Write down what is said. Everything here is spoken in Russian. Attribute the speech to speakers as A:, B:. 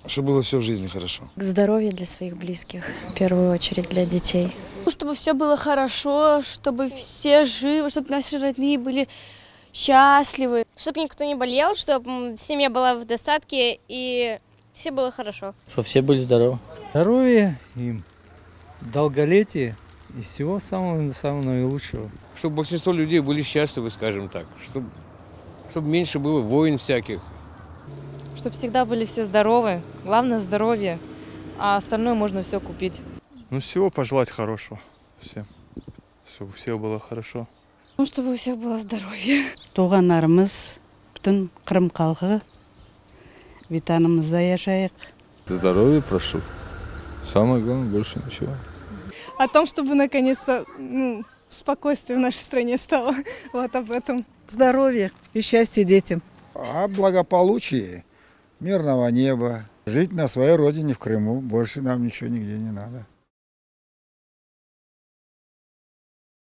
A: Чтобы было все в жизни хорошо.
B: Здоровье для своих близких, в первую очередь для детей.
C: Чтобы все было хорошо, чтобы все живы, чтобы наши родные были счастливы.
D: Чтобы никто не болел, чтобы семья была в достатке и все было хорошо.
E: Чтобы все были здоровы.
F: Здоровья им, долголетия и всего самого наилучшего.
G: Чтобы большинство людей были счастливы, скажем так. Чтобы меньше было войн всяких.
H: Чтобы всегда были все здоровы. Главное здоровье, а остальное можно все купить.
I: Ну, всего пожелать хорошего всем. Чтобы у всех было хорошо.
C: Ну, чтобы у всех было здоровье.
J: Туғандарымыз, бүтін Қырым халқы, витанымызда яшайық.
I: Здоровья прошу. Самое главное, больше ничего.
C: О том, чтобы наконец-то спокойствие в нашей стране стало. Вот об этом.
J: Здоровья и счастья детям.
A: О благополучии, мирного неба. Жить на своей родине в Крыму. Больше нам ничего нигде не надо.